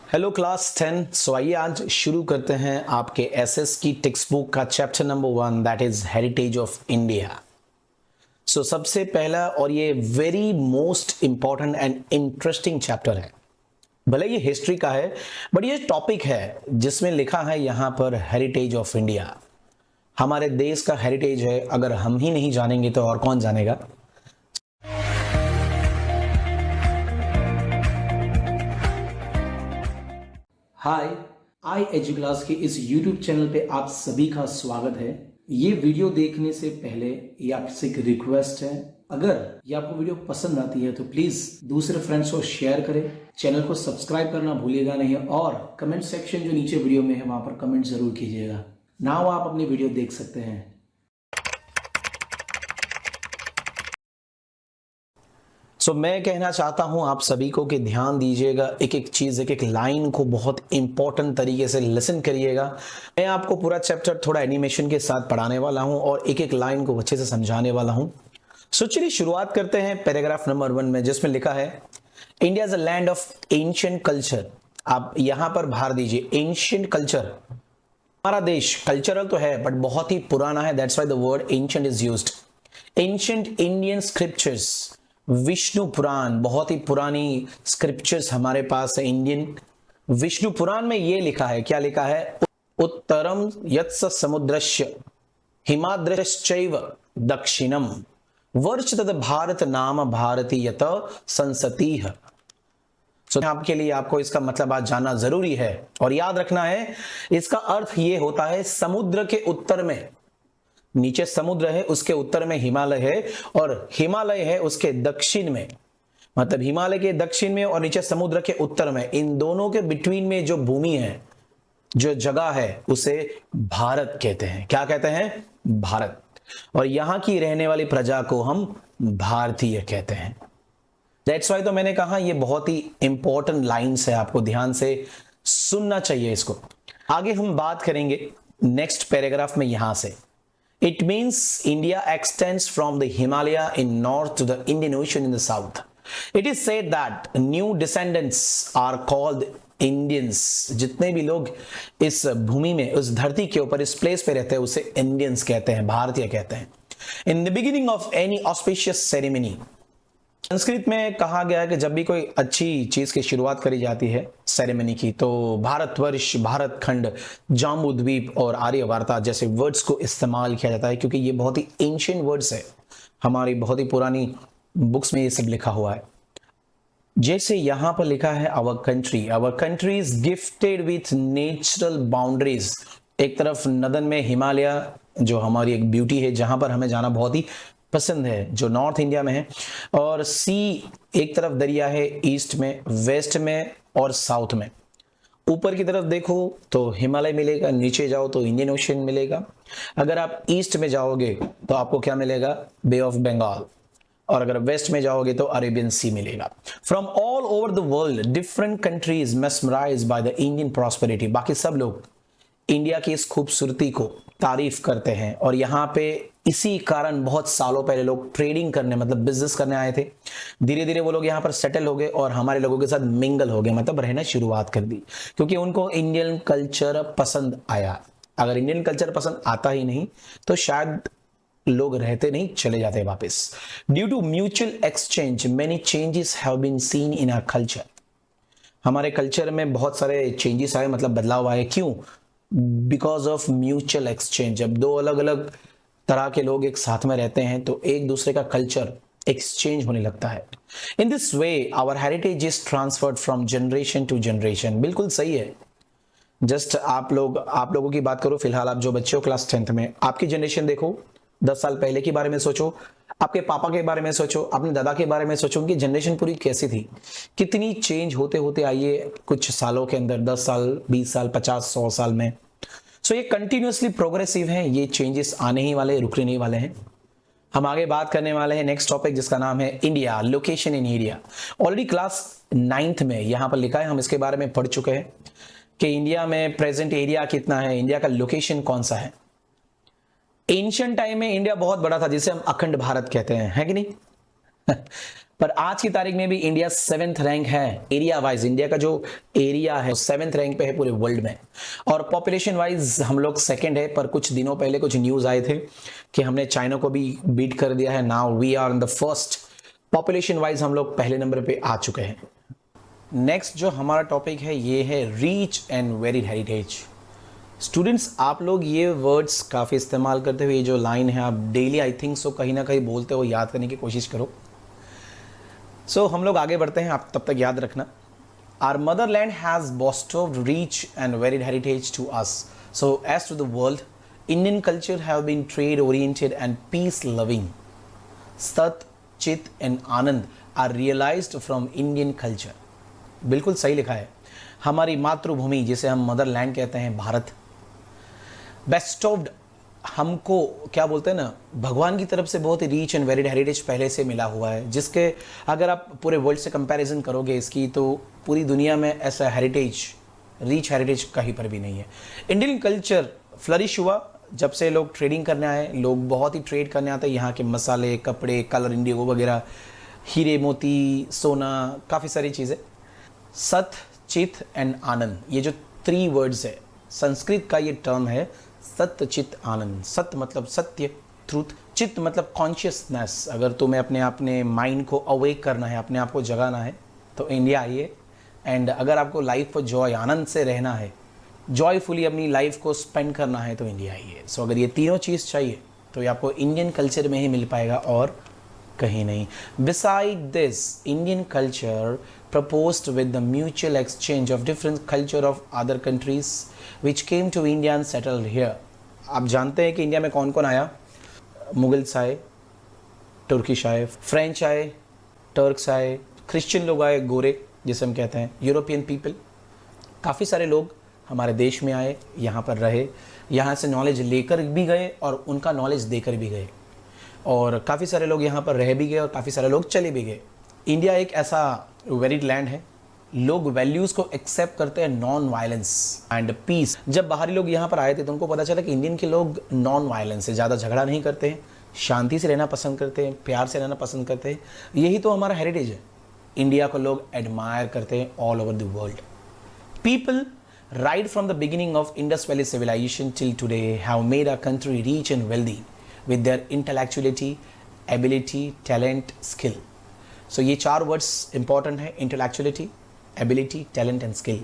Hello class 10। सो आइए आज शुरू करते हैं आपके एसएस की टेक्स्ट बुक का chapter number 1 that is heritage of India. So सबसे पहला और ये very most important and interesting chapter है। भले ये हिस्ट्री का है बट ये टॉपिक है जिसमें लिखा है यहाँ पर हेरिटेज ऑफ इंडिया। हमारे देश का हेरिटेज है, अगर हम ही नहीं जानेंगे तो और कौन जानेगा। हाय, आई एजू क्लास के इस YouTube चैनल पे आप सभी का स्वागत है। ये वीडियो देखने से पहले ये आपसे एक रिक्वेस्ट है, अगर ये आपको वीडियो पसंद आती है तो प्लीज दूसरे फ्रेंड्स को शेयर करें, चैनल को सब्सक्राइब करना भूलिएगा नहीं और कमेंट सेक्शन जो नीचे वीडियो में है वहां पर कमेंट जरूर कीजिएगा। नाउ आप अपनी वीडियो देख सकते हैं। सो मैं कहना चाहता हूं आप सभी को कि ध्यान दीजिएगा, एक एक चीज एक एक लाइन को बहुत इंपॉर्टेंट तरीके से लिसन करिएगा। मैं आपको पूरा चैप्टर थोड़ा एनिमेशन के साथ पढ़ाने वाला हूं और एक एक लाइन को अच्छे से समझाने वाला हूं। सो चलिए शुरुआत करते हैं पैराग्राफ नंबर 1 में, जिसमें लिखा है India is a land of ancient culture. आप यहां पर भार दीजिए, एंशिएंट कल्चर। हमारा देश कल्चरल तो है बट बहुत ही पुराना है, that's why the word ancient is used. Ancient Indian scriptures, Vishnu Purana, बहुत ही पुरानी स्क्रिप्चर्स हमारे पास है इंडियन। विष्णु पुराण में ये लिखा है, क्या लिखा है? उत्तरम यत्स समुद्रस्य हिमाद्रश्चैव दक्षिणम वर्ष तद भारत नाम भारतीयत संसतीह। सो आपके लिए आपको इसका मतलब आज जानना जरूरी है और याद रखना है। इसका अर्थ ये होता है समुद्र के उत्तर में, नीचे समुद्र है उसके उत्तर में हिमालय है और हिमालय है उसके दक्षिण में, मतलब हिमालय के दक्षिण में और नीचे समुद्र के उत्तर में, इन दोनों के बिटवीन में जो भूमि है, जो जगह है, उसे भारत कहते हैं। क्या कहते हैं? भारत। और यहां की रहने वाली प्रजा को हम भारतीय कहते हैं। दैट्स वाई तो मैंने कहा ये बहुत ही इंपॉर्टेंट लाइन्स है, आपको ध्यान से सुनना चाहिए इसको। आगे हम बात करेंगे नेक्स्ट पैराग्राफ में यहां से। It means India extends from the Himalaya in north to the Indian Ocean in the south. It is said that new descendants are called Indians. जितने भी लोग इस भूमि में, उस धरती के ऊपर, इस प्लेस पे रहते हैं उसे इंडियंस कहते हैं, भारतीय कहते हैं। In the beginning of any auspicious ceremony, Sanskrit में कहा गया है कि जब भी कोई अच्छी चीज की शुरुआत करी जाती है सेरेमनी की, तो भारतवर्ष, भारत खंड, जाम्बू द्वीप और आर्यवार्ता जैसे वर्ड्स को इस्तेमाल किया जाता है, क्योंकि ये बहुत ही एंशिएंट वर्ड्स है, हमारी बहुत ही पुरानी बुक्स में ये सब लिखा हुआ है। जैसे यहां पर लिखा है our country is gifted with natural boundaries. एक तरफ नदन में हिमालय जो हमारी एक ब्यूटी है, जहां पर हमें जाना बहुत ही पसंद है, जो नॉर्थ इंडिया में है, और सी एक तरफ दरिया है, ईस्ट में, वेस्ट में और साउथ में। ऊपर की तरफ देखो तो हिमालय मिलेगा, नीचे जाओ तो इंडियन ओशन मिलेगा। अगर आप ईस्ट में जाओगे तो आपको क्या मिलेगा? बे ऑफ बंगाल। और अगर वेस्ट में जाओगे तो अरेबियन सी मिलेगा। From all over the world different countries mesmerised by the Indian prosperity. बाकी सब लोग इंडिया की इस खूबसूरती को तारीफ करते हैं और यहाँ पे इसी कारण बहुत सालों पहले लोग ट्रेडिंग करने, मतलब बिजनेस करने आए थे। धीरे धीरे वो लोग यहाँ पर सेटल हो गए और हमारे लोगों के साथ मिंगल हो गए, मतलब रहना शुरुआत कर दी, क्योंकि उनको इंडियन कल्चर पसंद आया। अगर इंडियन कल्चर पसंद आता ही नहीं तो शायद लोग रहते नहीं, चले जाते वापस। Due to mutual exchange many changes have been seen in our culture. हमारे कल्चर में बहुत सारे चेंजेस आए, मतलब बदलाव आए। क्यों? Because of mutual exchange. जब दो अलग अलग तरह के लोग एक साथ में रहते हैं तो एक दूसरे का कल्चर एक्सचेंज होने लगता है। In this way our heritage is transferred from generation to generation. बिल्कुल सही है। जस्ट आप लोगों की बात करो, फिलहाल आप जो बच्चे हो क्लास 10th में, आपकी जनरेशन देखो, 10 साल पहले के बारे में सोचो, आपके पापा के बारे में सोचो, अपने दादा के बारे में सोचो, उनकी जनरेशन पूरी कैसी थी, कितनी चेंज होते होते आई है कुछ सालों के अंदर, 10 साल, 20 साल, 50, 100 साल में। सो ये कंटिन्यूअसली प्रोग्रेसिव है, ये चेंजेस आने ही वाले, रुकने नहीं वाले हैं। हम आगे बात करने वाले हैं नेक्स्ट टॉपिक, जिसका नाम है India, location in area. Already class 9th में यहां पर लिखा है, हम इसके बारे में पढ़ चुके हैं कि इंडिया में प्रेजेंट एरिया कितना है, इंडिया का लोकेशन कौन सा है। एंशिएंट टाइम में इंडिया बहुत बड़ा था, जिसे हम अखंड भारत कहते हैं, है कि नहीं? पर आज की तारीख में भी इंडिया 7th रैंक है एरिया वाइज। इंडिया का जो एरिया है 7th रैंक पे है पूरे वर्ल्ड में, और पॉपुलेशन वाइज हम लोग सेकंड है। पर कुछ दिनों पहले कुछ न्यूज आए थे कि हमने चाइना को भी बीट कर दिया है। Now we are in the first, population wise हम लोग पहले नंबर पे आ चुके हैं। नेक्स्ट जो हमारा टॉपिक है ये है reach and varied heritage. Students, आप लोग ये वर्ड्स काफ़ी इस्तेमाल करते हुए, ये जो लाइन है आप डेली आई थिंक सो कहीं ना कहीं बोलते हो, याद करने की कोशिश करो। सो हम लोग आगे बढ़ते हैं, आप तब तक याद रखना। Our motherland has bestowed rich and varied heritage to us. So as to the world, Indian culture have been trade oriented and peace loving. Sat, Chit and Anand are realized from Indian culture. बिल्कुल सही लिखा है। हमारी मातृभूमि जिसे हम Motherland कहते हैं, भारत, बेस्टोव्ड, हमको क्या बोलते हैं ना, भगवान की तरफ से बहुत ही रीच एंड वेरिड हेरिटेज पहले से मिला हुआ है, जिसके अगर आप पूरे वर्ल्ड से कंपैरिजन करोगे इसकी, तो पूरी दुनिया में ऐसा हेरिटेज, रीच हेरिटेज कहीं पर भी नहीं है। इंडियन कल्चर फ्लरिश हुआ जब से लोग ट्रेडिंग करने आए। लोग बहुत ही ट्रेड करने आते हैं, यहाँ के मसाले, कपड़े, कलर, इंडिगो वगैरह, हीरे मोती, सोना, काफ़ी सारी चीज़ें। सत, चित एंड आनंद, ये जो 3 वर्ड्स है, संस्कृत का ये टर्म है सत्य चित आनंद। सत्य मतलब सत्य, ट्रूथ। चित्त मतलब कॉन्शियसनेस। अगर तुम्हें अपने माइंड को अवेक करना है, अपने आप को जगाना है, तो इंडिया आइए। एंड अगर आपको लाइफ को जॉय, आनंद से रहना है, जॉयफुली अपनी लाइफ को स्पेंड करना है, तो इंडिया आइए। सो अगर ये तीनों चीज़ चाहिए तो ये आपको इंडियन कल्चर में ही मिल पाएगा और कहीं नहीं। Beside this, Indian culture proposed with the mutual exchange of different culture of other countries which came to India and settled here. आप जानते हैं कि इंडिया में कौन कौन आया? मुगल्स आए, तुर्किश आए, फ्रेंच आए, टर्क्स आए, क्रिश्चियन लोग आए, गोरे जिसे हम कहते हैं, यूरोपियन पीपल, काफ़ी सारे लोग हमारे देश में आए, यहाँ पर रहे, यहाँ से नॉलेज लेकर भी गए और उनका नॉलेज देकर भी गए, और काफ़ी सारे लोग यहाँ पर रह भी गए और काफ़ी सारे लोग चले भी गए। इंडिया एक ऐसा वेरिड लैंड है, लोग वैल्यूज़ को एक्सेप्ट करते हैं, नॉन वायलेंस एंड पीस। जब बाहरी लोग यहाँ पर आए थे तो उनको पता चला कि इंडियन के लोग नॉन वायलेंस से ज़्यादा झगड़ा नहीं करते हैं, शांति से रहना पसंद करते हैं, प्यार से रहना पसंद करते हैं। यही तो हमारा हेरिटेज है। इंडिया को लोग एडमायर करते हैं all over the world. People right from the beginning of Indus valley civilisation till today have made our country rich and wealthy with their intellectuality, ability, talent, skill. So ये 4 words important है, intellectuality, ability, talent and skill.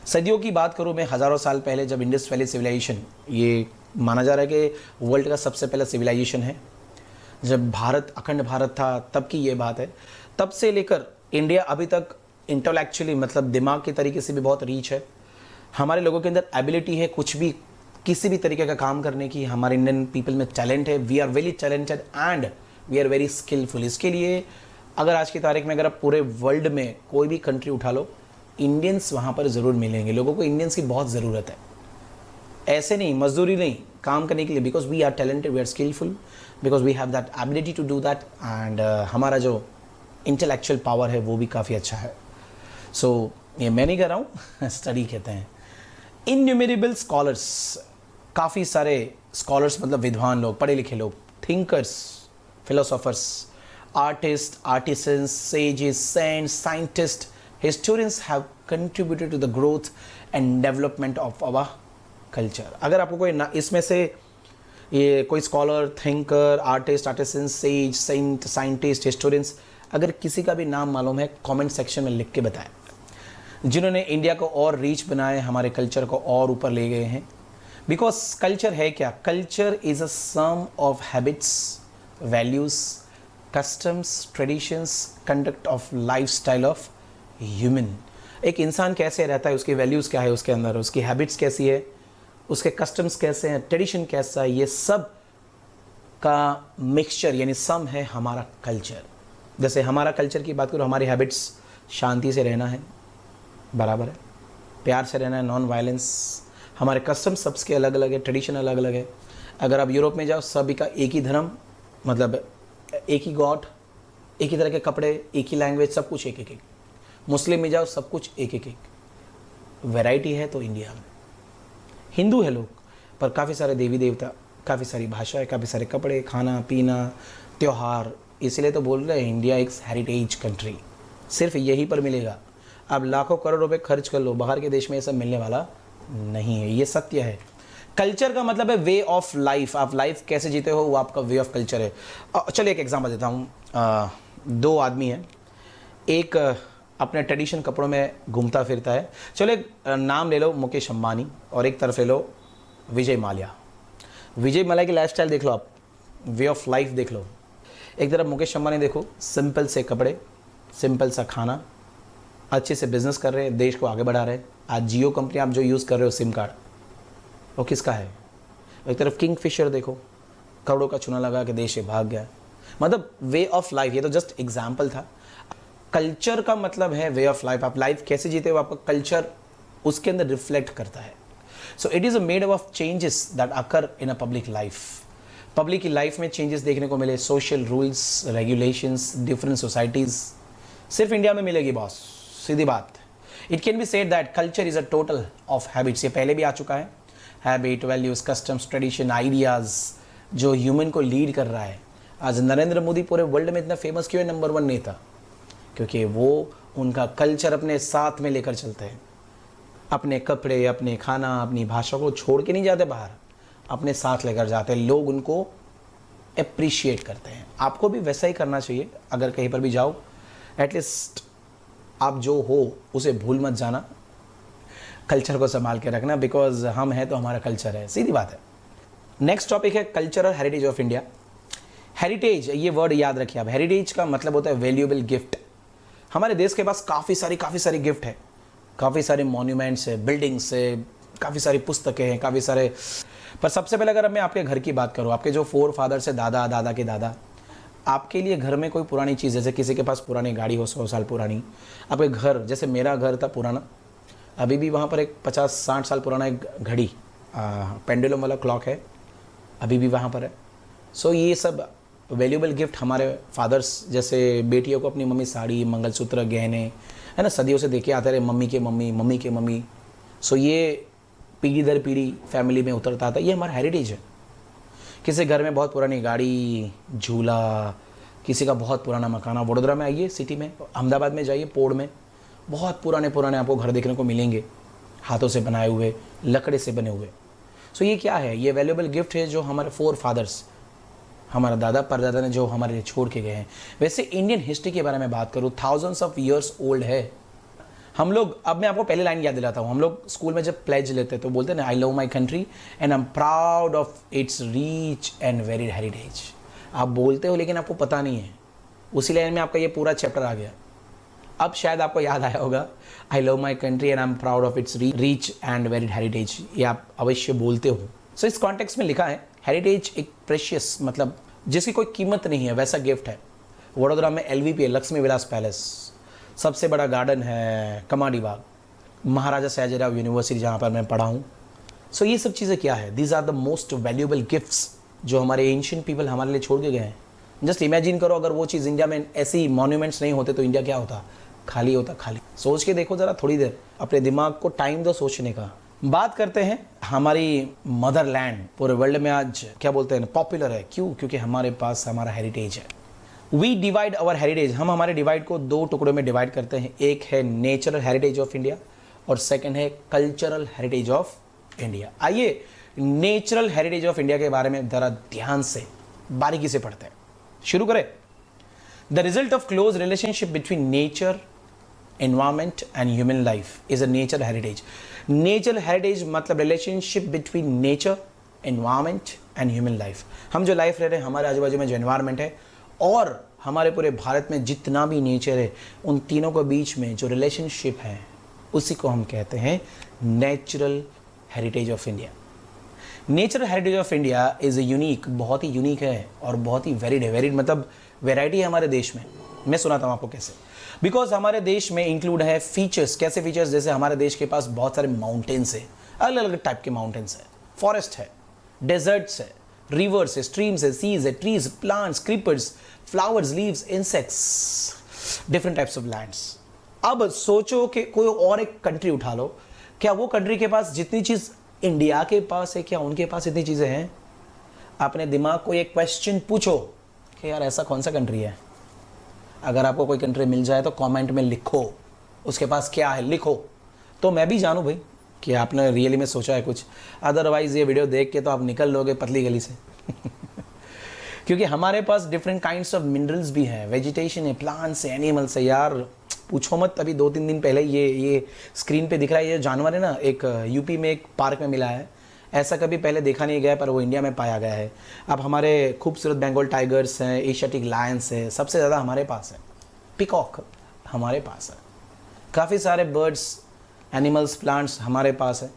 सदियों की बात करूँ मैं, हज़ारों साल पहले जब इंडस वैली सिविलाइजेशन, ये माना जा रहा है कि वर्ल्ड का सबसे पहला सिविलाइजेशन है, जब भारत, अखंड भारत था, तब की ये बात है। तब से लेकर इंडिया अभी तक इंटेलेक्चुअली, मतलब दिमाग के तरीके से भी बहुत रीच है। हमारे लोगों के अंदर एबिलिटी है कुछ भी, किसी भी तरीके का काम करने की। हमारे इंडियन पीपल में टैलेंट है, we are very talented and we are very skillful. इसके लिए अगर आज की तारीख में अगर आप पूरे वर्ल्ड में कोई भी कंट्री उठा लो, इंडियंस वहाँ पर ज़रूर मिलेंगे। लोगों को इंडियंस की बहुत ज़रूरत है, ऐसे नहीं, मजदूरी नहीं, काम करने के लिए। Because we are talented, we are skillful, because we have that ability to do that, and हमारा जो इंटेलेक्चुअल पावर है वो भी काफ़ी अच्छा है। सो ये मैं नहीं कर रहा हूँ, स्टडी कहते हैं। इनन्यूमरेबल स्कॉलर्स, काफ़ी सारे स्कॉलर्स मतलब विद्वान लोग, पढ़े लिखे लोग, thinkers, philosophers, artists, artisans, sages, saints, scientists, historians have contributed to the growth and development of our culture. अगर आपको कोई इसमें से ये कोई scholar, thinker, artist, artisan, sage, saint, scientist, historians, अगर किसी का भी नाम मालूम है कमेंट सेक्शन में लिख के बताएं, जिन्होंने इंडिया को और रीच बनाए, हमारे कल्चर को और ऊपर ले गए हैं। बिकॉज कल्चर है क्या? Culture is a sum of habits, values, customs, traditions, conduct of lifestyle of human. एक इंसान कैसे रहता है, उसकी वैल्यूज़ क्या है उसके अंदर, उसकी हैबिट्स कैसी है, उसके कस्टम्स कैसे हैं, ट्रेडिशन कैसा है, ये सब का मिक्सचर यानी सम है हमारा कल्चर। जैसे हमारा कल्चर की बात करो, हमारी हैबिट्स शांति से रहना है, बराबर है, प्यार से रहना है, नॉन वायलेंस। हमारे कस्टम्स सबके अलग अलग है, ट्रेडिशन अलग अलग है। अगर आप यूरोप में जाओ, सभी का एक ही धर्म, मतलब एक ही गॉड, एक ही तरह के कपड़े, एक ही लैंग्वेज, सब कुछ एक एक। मुस्लिम में जाओ, सब कुछ एक एक। वैरायटी है तो इंडिया में। हिंदू है लोग, पर काफ़ी सारे देवी देवता, काफ़ी सारी भाषाएं, काफ़ी सारे कपड़े, खाना पीना, त्यौहार, इसलिए तो बोल रहे हैं इंडिया एक हेरिटेज कंट्री, सिर्फ यहीं पर मिलेगा। अब लाखों करोड़ रुपए खर्च कर लो, बाहर के देश में ये सब मिलने वाला नहीं है, ये सत्य है। कल्चर का मतलब है वे ऑफ लाइफ, आप लाइफ कैसे जीते हो वो आपका वे ऑफ कल्चर है। चलिए एक एग्जांपल देता हूँ। दो आदमी हैं, एक अपने ट्रेडिशन कपड़ों में घूमता फिरता है। चलो एक नाम ले लो मुकेश अंबानी, और एक तरफ ले लो विजय माल्या। विजय माल्या की लाइफस्टाइल देख लो आप, वे ऑफ लाइफ देख लो। एक तरफ मुकेश अंबानी देखो, सिंपल से कपड़े, सिंपल सा खाना, अच्छे से बिजनेस कर रहे हैं, देश को आगे बढ़ा रहे हैं। आज जियो कंपनी आप जो यूज़ कर रहे हो सिम कार्ड, वो किसका है? एक तरफ किंग फिशर देखो, करोड़ों का चूना लगा के देश से भाग गया। मतलब वे ऑफ लाइफ, ये तो जस्ट एग्जाम्पल था। कल्चर का मतलब है वे ऑफ लाइफ, आप लाइफ कैसे जीते हो आपका कल्चर उसके अंदर रिफ्लेक्ट करता है। So it is a made of changes that occur in a public life. Public की लाइफ में चेंजेस देखने को मिले, social rules regulations, different societies सिर्फ इंडिया में मिलेगी बॉस, सीधी बात। It can be said that culture is a total of habits, ये पहले भी आ चुका है। Habit, values, customs, tradition, ideas जो ह्यूमन को लीड कर रहा है। आज नरेंद्र मोदी पूरे वर्ल्ड में इतना फेमस क्यों है, नंबर 1 नेता? क्योंकि वो उनका कल्चर अपने साथ में लेकर चलते हैं। अपने कपड़े, अपने खाना, अपनी भाषा को छोड़ के नहीं जाते बाहर, अपने साथ लेकर जाते हैं। लोग उनको अप्रिशिएट करते हैं। आपको भी वैसा ही करना चाहिए। अगर कहीं पर भी जाओ, एटलीस्ट आप जो हो उसे भूल मत जाना, कल्चर को संभाल के रखना, बिकॉज हम हैं तो हमारा कल्चर है, सीधी बात है। नेक्स्ट टॉपिक है cultural heritage of India. Heritage, ये वर्ड याद रखिए आप। हेरिटेज का मतलब होता है वैल्यूएबल गिफ्ट। हमारे देश के पास काफ़ी सारी गिफ्ट है, काफ़ी सारे मॉन्यूमेंट्स है, बिल्डिंग्स है, काफ़ी सारी पुस्तकें हैं, काफ़ी सारे। पर सबसे पहले अगर मैं आपके घर की बात करूँ, आपके जो 4 फादर से, दादा दादा के दादा, आपके लिए घर में कोई पुरानी चीज़, जैसे किसी के पास पुरानी गाड़ी हो 100 साल पुरानी, आपके घर, जैसे मेरा घर था पुराना, अभी भी वहाँ पर एक 50-60 साल पुराना एक घड़ी, पेंडुलम वाला क्लॉक है, अभी भी वहाँ पर है। सो ये सब वैल्यूएबल गिफ्ट हमारे फादर्स, जैसे बेटियों को अपनी मम्मी साड़ी, मंगलसूत्र, गहने, है ना, सदियों से देखे आते रहे, मम्मी के मम्मी, मम्मी के मम्मी। सो ये पीढ़ी दर पीढ़ी फैमिली में उतरता था, ये हमारा हेरिटेज है। किसी घर में बहुत पुरानी गाड़ी, झूला, किसी का बहुत पुराना मकान। वडोदरा में आइए सिटी में, अहमदाबाद में जाइए, पोड़ में बहुत पुराने आपको घर देखने को मिलेंगे, हाथों से बनाए हुए, लकड़े से बने हुए। सो ये क्या है? ये वैल्यूएबल गिफ्ट है जो हमारे 4 फादर्स, हमारा दादा परदादा ने जो हमारे लिए छोड़ के गए हैं। वैसे इंडियन हिस्ट्री के बारे में बात करूँ, थाउजेंड्स ऑफ ईयर्स ओल्ड है। हम लोग, अब मैं आपको पहले लाइन याद दिलाता हूँ, हम लोग स्कूल में जब प्लेज लेते तो बोलते हैं ना, I love my country and I am proud of its reach and varied heritage. आप बोलते हो लेकिन आपको पता नहीं है। उसी लाइन में आपका ये पूरा चैप्टर आ गया। अब शायद आपको याद आया होगा, I love my country and I am proud of its reach and varied heritage, ये आप अवश्य बोलते हो। सो इस कॉन्टेक्स्ट में लिखा है हेरिटेज एक प्रेशियस, मतलब जिसकी कोई कीमत नहीं है, वैसा गिफ्ट है। वडोदरा में LVP है, लक्ष्मी विलास पैलेस, सबसे बड़ा गार्डन है कमाडी बाग, महाराजा सयाजीराव यूनिवर्सिटी जहाँ पर मैं पढ़ा हूँ। सो ये सब चीज़ें क्या है? These are the most valuable gifts जो हमारे एंशिएंट पीपल हमारे लिए छोड़ के गए हैं। जस्ट इमेजिन करो, अगर वो चीज़ इंडिया में, ऐसी मॉन्यूमेंट्स नहीं होते तो इंडिया क्या होता? खाली होता, खाली। सोच के देखो ज़रा, थोड़ी देर अपने दिमाग को टाइम दो सोचने का। बात करते हैं हमारी मदरलैंड, पूरे वर्ल्ड में आज क्या बोलते हैं, पॉपुलर है। क्यों? क्योंकि हमारे पास हमारा हेरिटेज है। वी डिवाइड अवर हेरिटेज, हम हमारे डिवाइड को 2 टुकड़ों में डिवाइड करते हैं। एक है नेचुरल हेरिटेज ऑफ इंडिया और सेकंड है कल्चरल हेरिटेज ऑफ इंडिया। आइए नेचुरल हेरिटेज ऑफ इंडिया के बारे में जरा ध्यान से बारीकी से पढ़ते हैं। शुरू करें। The result of close relationship between nature, environment and human life is a nature heritage. Nature heritage मतलब relationship between nature, environment and human life. हम जो लाइफ रह रहे हैं, हमारे आजू बाजू में जो एनवायरमेंट है और हमारे पूरे भारत में जितना भी नेचर है, उन तीनों के बीच में जो रिलेशनशिप है, उसी को हम कहते हैं natural heritage of India. Natural heritage of India is unique, बहुत ही यूनिक है और बहुत ही वेरिड है। वेरिड मतलब वेराइटी है हमारे देश में। मैं सुनाता हूँ आपको कैसे। बिकॉज हमारे देश में इंक्लूड है फीचर्स। कैसे फीचर्स? जैसे हमारे देश के पास बहुत सारे माउंटेन्स है, अलग अलग टाइप के माउंटेन्स है, फॉरेस्ट है, डेजर्ट्स है, रिवर्स है, स्ट्रीम्स है, सीज है, trees, plants, creepers, flowers, leaves, insects, different types of lands. अब सोचो कि कोई और एक कंट्री उठा लो, क्या वो कंट्री के पास जितनी चीज़ इंडिया के पास है, क्या उनके पास इतनी चीज़ें हैं? अपने दिमाग को एक क्वेश्चन पूछो, कि यार ऐसा कौन सा कंट्री है। अगर आपको कोई कंट्री मिल जाए तो कमेंट में लिखो, उसके पास क्या है लिखो, तो मैं भी जानूँ भाई कि आपने रियली में सोचा है कुछ। अदरवाइज़ ये वीडियो देख के तो आप निकल लोगे पतली गली से क्योंकि हमारे पास डिफरेंट काइंड्स ऑफ मिनरल्स भी हैं, वेजिटेशन है, प्लांट्स है, एनिमल्स है। यार पूछो मत, अभी 2-3 दिन पहले ये स्क्रीन पे दिख रहा है ये जानवर है ना, एक यूपी में एक पार्क में मिला है। ऐसा कभी पहले देखा नहीं गया पर वो इंडिया में पाया गया है। अब हमारे खूबसूरत बंगाल टाइगर्स हैं, एशियाटिक लायंस है, सबसे ज़्यादा हमारे पास है। पिकॉक हमारे पास है, काफ़ी सारे बर्ड्स, एनिमल्स, प्लांट्स हमारे पास है।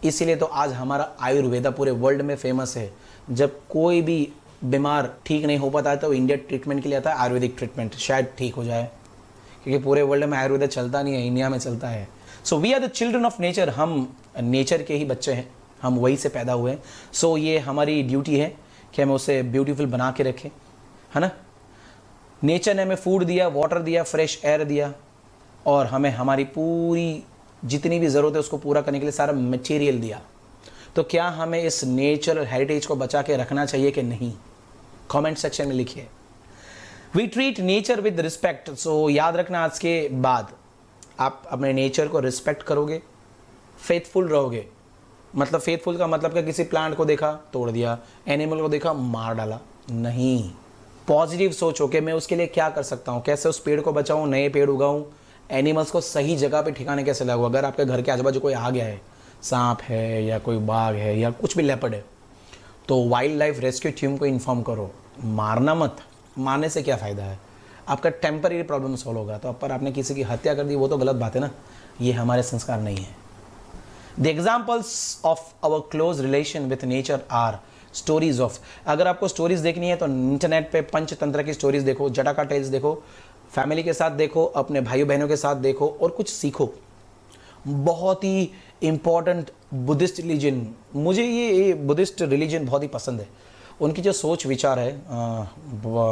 इसीलिए तो आज हमारा आयुर्वेदा पूरे वर्ल्ड में फेमस है। जब कोई भी बीमार ठीक नहीं हो पाता है तो इंडिया ट्रीटमेंट के लिए आता है, आयुर्वेदिक ट्रीटमेंट, शायद ठीक हो जाए, क्योंकि पूरे वर्ल्ड में आयुर्वेदा चलता नहीं है, इंडिया में चलता है। So we are the children of nature, हम नेचर के ही बच्चे हैं, हम वही से पैदा हुए हैं। सो ये हमारी ड्यूटी है कि हम उसे ब्यूटीफुल बना के रखें, है ना। नेचर ने हमें फूड दिया, वाटर दिया, फ्रेश एयर दिया, और हमें हमारी पूरी जितनी भी ज़रूरत है उसको पूरा करने के लिए सारा मटेरियल दिया। तो क्या हमें इस नेचुरल हेरिटेज को बचा के रखना चाहिए कि नहीं? कमेंट सेक्शन में लिखिए। We treat nature with respect. So याद रखना, आज के बाद आप अपने नेचर को रिस्पेक्ट करोगे, फेथफुल रहोगे। मतलब फेथफुल का मतलब क्या, किसी प्लांट को देखा तोड़ दिया, एनिमल को देखा मार डाला, नहीं। पॉजिटिव सोचो कि मैं उसके लिए क्या कर सकता हूँ, कैसे उस पेड़ को बचाऊँ, नए पेड़ उगाऊँ, एनिमल्स को सही जगह पे ठिकाने कैसे लगाऊँ। अगर आपके घर के आजू बाजू कोई आ गया है, सांप है या कोई बाघ है या कुछ भी लेपर्ड है, तो वाइल्ड लाइफ रेस्क्यू टीम को इन्फॉर्म करो। मारना मत, मारने से क्या फ़ायदा है, आपका टेम्पररी प्रॉब्लम सॉल्व होगा। तो पर आपने किसी की हत्या कर दी, वो तो गलत बात है ना, ये हमारे संस्कार नहीं है। The examples of our close relation with nature are stories of. अगर आपको स्टोरीज देखनी है तो इंटरनेट पे पंचतंत्र की स्टोरीज देखो, जटाका टेल्स देखो, फैमिली के साथ देखो, अपने भाइयों बहनों के साथ देखो और कुछ सीखो। बहुत ही इम्पॉर्टेंट बुद्धिस्ट रिलीजन, मुझे ये बुद्धिस्ट रिलीजन बहुत ही पसंद है। उनकी जो सोच विचार है,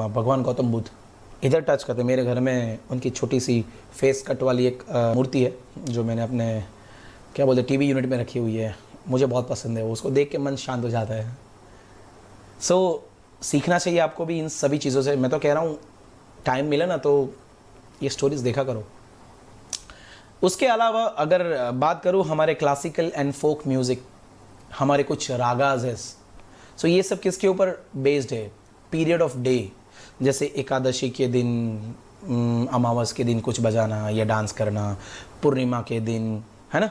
भगवान गौतम बुद्ध इधर टच करते। मेरे घर में उनकी छोटी सी फेस कट वाली एक मूर्ति है जो मैंने अपने क्या बोलते टीवी यूनिट में रखी हुई है, मुझे बहुत पसंद है। उसको देख के मन शांत हो जाता है। सो सीखना चाहिए आपको भी इन सभी चीज़ों से। मैं तो कह रहा हूँ टाइम मिले ना तो ये स्टोरीज देखा करो। उसके अलावा अगर बात करूँ हमारे क्लासिकल एंड फोक म्यूज़िक, हमारे कुछ रागाज है, सो ये सब किसके ऊपर बेस्ड है, पीरियड ऑफ डे। जैसे एकादशी के दिन, अमावस के दिन कुछ बजाना या डांस करना, पूर्णिमा के दिन, है ना।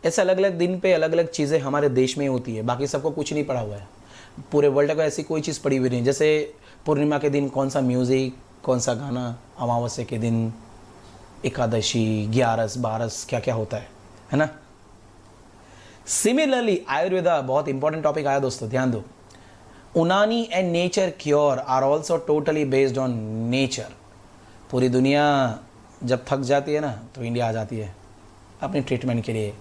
ऐसे अलग अलग दिन पे अलग अलग चीज़ें हमारे देश में होती है, बाकी सबको कुछ नहीं पड़ा हुआ है। पूरे वर्ल्ड को ऐसी कोई चीज़ पड़ी हुई नहीं। जैसे पूर्णिमा के दिन कौन सा म्यूज़िक, कौन सा गाना, अमावस्या के दिन एकादशी, ग्यारस, बारस, क्या क्या होता है ना। सिमिलरली आयुर्वेदा, बहुत इंपॉर्टेंट टॉपिक आया दोस्तों, ध्यान दो। Unani and nature cure are also totally based on nature. पूरी दुनिया जब थक जाती है ना तो इंडिया आ जाती है अपनी ट्रीटमेंट के लिए,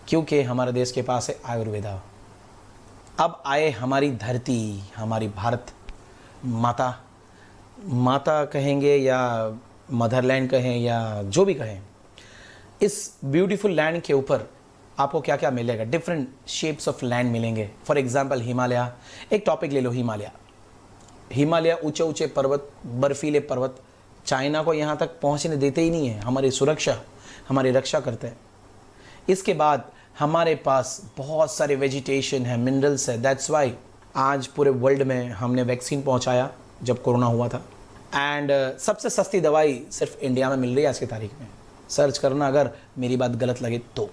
क्योंकि हमारे देश के पास है आयुर्वेदा। अब आए हमारी धरती, हमारी भारत माता, माता कहेंगे या मदरलैंड कहें या जो भी कहें, इस ब्यूटीफुल लैंड के ऊपर आपको क्या क्या मिलेगा, डिफरेंट शेप्स ऑफ लैंड मिलेंगे। फॉर एग्जांपल हिमालय, एक टॉपिक ले लो हिमालय। हिमालय ऊंचे ऊंचे पर्वत, बर्फीले पर्वत, चाइना को यहाँ तक पहुँचने देते ही नहीं है, हमारी सुरक्षा, हमारी रक्षा करते हैं। इसके बाद हमारे पास बहुत सारे वेजिटेशन है, मिनरल्स है। दैट्स वाई आज पूरे वर्ल्ड में हमने वैक्सीन पहुँचाया जब कोरोना हुआ था। एंड सबसे सस्ती दवाई सिर्फ इंडिया में मिल रही है आज की तारीख में। सर्च करना अगर मेरी बात गलत लगे तो।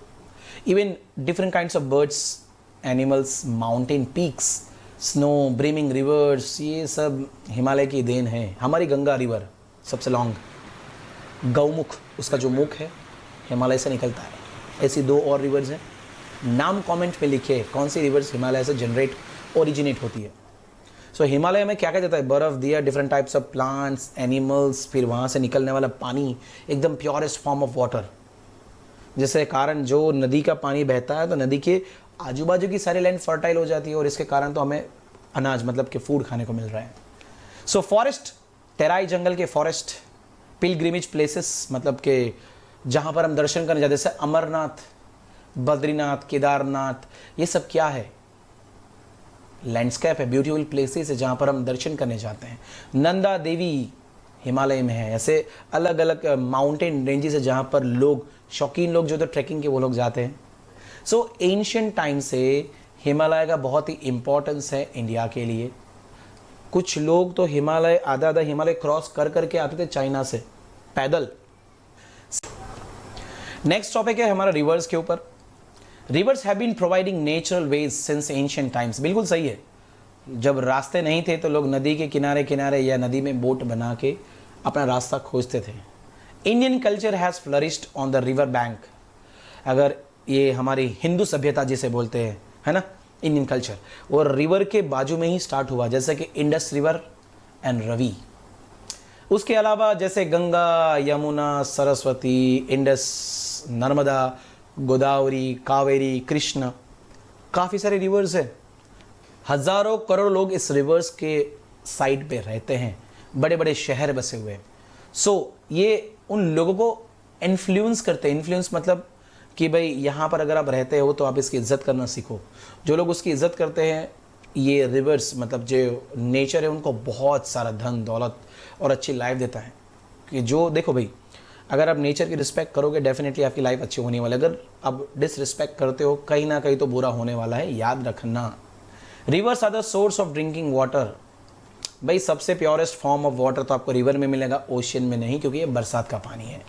Even different kinds of birds, animals, mountain peaks, snow, brimming rivers, ये सब हिमालय की देन है। हमारी गंगा रिवर सबसे लॉन्ग, गौमुख उसका जो मुख है हिमालय से निकलता है। ऐसी 2 और रिवर्स हैं, नाम कमेंट में लिखिए कौन सी रिवर्स हिमालय से ओरिजिनेट होती है। सो हिमालय में क्या क्या जाता है, बर्फ़ दिया, different types of plants, animals, फिर वहाँ से निकलने वाला पानी एकदम प्योरेस्ट फॉर्म ऑफ वाटर, जिसके कारण जो नदी का पानी बहता है तो नदी के आजू बाजू की सारी लैंड फर्टाइल हो जाती है और इसके कारण तो हमें अनाज मतलब कि फूड खाने को मिल रहा है। सो फॉरेस्ट, तेराई जंगल के फॉरेस्ट, पिलग्रिमेज प्लेसेस, मतलब कि जहाँ पर हम दर्शन करने जाते हैं, जैसे अमरनाथ, बद्रीनाथ, केदारनाथ, ये सब क्या है, लैंडस्केप है, ब्यूटीफुल प्लेसेस है जहाँ पर हम दर्शन करने जाते हैं। नंदा देवी हिमालय में है। ऐसे अलग अलग माउंटेन रेंजेस है जहाँ पर लोग, शौकीन लोग जो तो ट्रैकिंग के वो लोग जाते हैं। सो एंशियंट टाइम से हिमालय का बहुत ही इम्पोर्टेंस है इंडिया के लिए। कुछ लोग तो हिमालय, आधा आधा हिमालय क्रॉस कर करके आते थे चाइना से पैदल। नेक्स्ट टॉपिक है हमारा रिवर्स के ऊपर। Rivers have been providing natural ways since ancient times. बिल्कुल सही है, जब रास्ते नहीं थे तो लोग नदी के किनारे किनारे या नदी में बोट बना के अपना रास्ता खोजते थे। Indian culture has flourished on the river bank. अगर ये हमारी हिंदू सभ्यता जिसे बोलते हैं, है ना, इंडियन कल्चर, और रिवर के बाजू में ही स्टार्ट हुआ, जैसे कि इंडस रिवर एंड रवि। उसके अलावा जैसे गंगा, यमुना, सरस्वती, इंडस, नर्मदा, गोदावरी, कावेरी, कृष्ण, काफ़ी सारे रिवर्स हैं। हज़ारों करोड़ लोग इस रिवर्स के साइड पे रहते हैं, बड़े बड़े शहर बसे हुए हैं। सो ये उन लोगों को इन्फ्लुएंस करते हैं। इन्फ्लुएंस मतलब कि भाई यहाँ पर अगर आप रहते हो तो आप इसकी इज्जत करना सीखो। जो लोग उसकी इज्जत करते हैं, ये रिवर्स मतलब जो नेचर है उनको बहुत सारा धन दौलत और अच्छी लाइफ देता है। कि जो देखो भाई, अगर आप नेचर की रिस्पेक्ट करोगे डेफिनेटली आपकी लाइफ अच्छी होने वाली है। अगर आप डिसरिस्पेक्ट करते हो कहीं ना कहीं तो बुरा होने वाला है, याद रखना। Rivers are the source of drinking water. भाई सबसे प्योरेस्ट फॉर्म ऑफ वाटर तो आपको रिवर में मिलेगा, ओशियन में नहीं, क्योंकि ये बरसात का पानी है।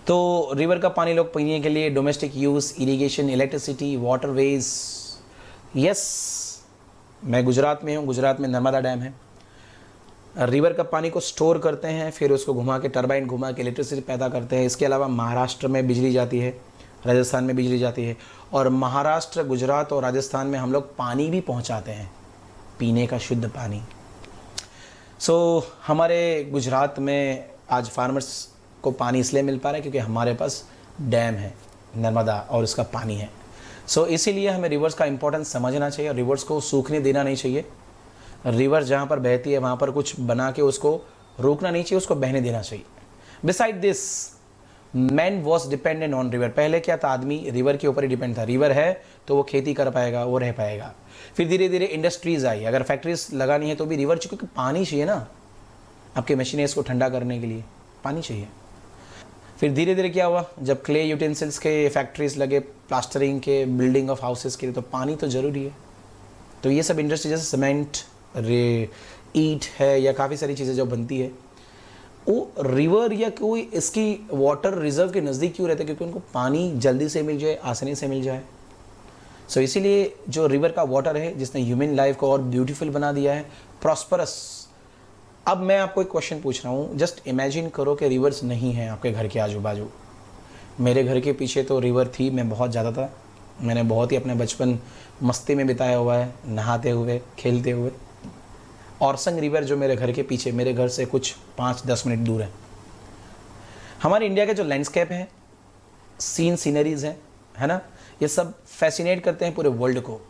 तो रिवर का पानी लोग पीने के लिए domestic use, irrigation, electricity, waterways. Yes, मैं गुजरात में हूँ, गुजरात में नर्मदा डैम है। रिवर का पानी को स्टोर करते हैं, फिर उसको घुमा के टरबाइन घुमा के इलेक्ट्रिसिटी पैदा करते हैं। इसके अलावा महाराष्ट्र में बिजली जाती है, राजस्थान में बिजली जाती है, और महाराष्ट्र, गुजरात और राजस्थान में हम लोग पानी भी पहुंचाते हैं, पीने का शुद्ध पानी। सो हमारे गुजरात में आज फार्मर्स को पानी इसलिए मिल पा रहा है क्योंकि हमारे पास डैम है नर्मदा और उसका पानी है। सो इसीलिए हमें रिवर्स का इंपॉर्टेंस समझना चाहिए और रिवर्स को सूखने देना नहीं चाहिए। रिवर जहाँ पर बहती है वहाँ पर कुछ बना के उसको रोकना नहीं चाहिए, उसको बहने देना चाहिए। Beside this, man was dependent on river. पहले क्या था, आदमी रिवर के ऊपर ही डिपेंड था। रिवर है तो वो खेती कर पाएगा, वो रह पाएगा। फिर धीरे धीरे इंडस्ट्रीज आई, अगर फैक्ट्रीज लगानी है तो भी रिवर, क्योंकि पानी चाहिए ना आपके मशीनरीज को ठंडा करने के लिए, पानी चाहिए। फिर धीरे धीरे क्या हुआ, जब क्ले यूटेंसिल्स के फैक्ट्रीज लगे, प्लास्टरिंग के, बिल्डिंग ऑफ हाउसेस के लिए, तो पानी तो ज़रूरी है। तो ये सब इंडस्ट्री जैसे सीमेंट, ईट है या काफ़ी सारी चीज़ें जो बनती है, वो रिवर या कोई इसकी वाटर रिजर्व के नज़दीक क्यों रहते हैं, क्योंकि उनको पानी जल्दी से मिल जाए, आसानी से मिल जाए। सो इसीलिए जो रिवर का वाटर है जिसने ह्यूमन लाइफ को और ब्यूटीफुल बना दिया है, प्रॉस्परस। अब मैं आपको एक क्वेश्चन पूछ रहा हूँ, जस्ट इमेजिन करो कि रिवर्स नहीं है आपके घर के आजू बाजू। मेरे घर के पीछे तो रिवर थी, मैं बहुत ज़्यादा था, मैंने बहुत ही अपना बचपन मस्ती में बिताया हुआ है, नहाते हुए, खेलते हुए। औरसंग रिवर जो मेरे घर के पीछे, मेरे घर से कुछ 5-10 मिनट दूर है। हमारे इंडिया के जो लैंडस्केप है, सीनरीज है ना, ये सब फैसिनेट करते हैं पूरे वर्ल्ड को।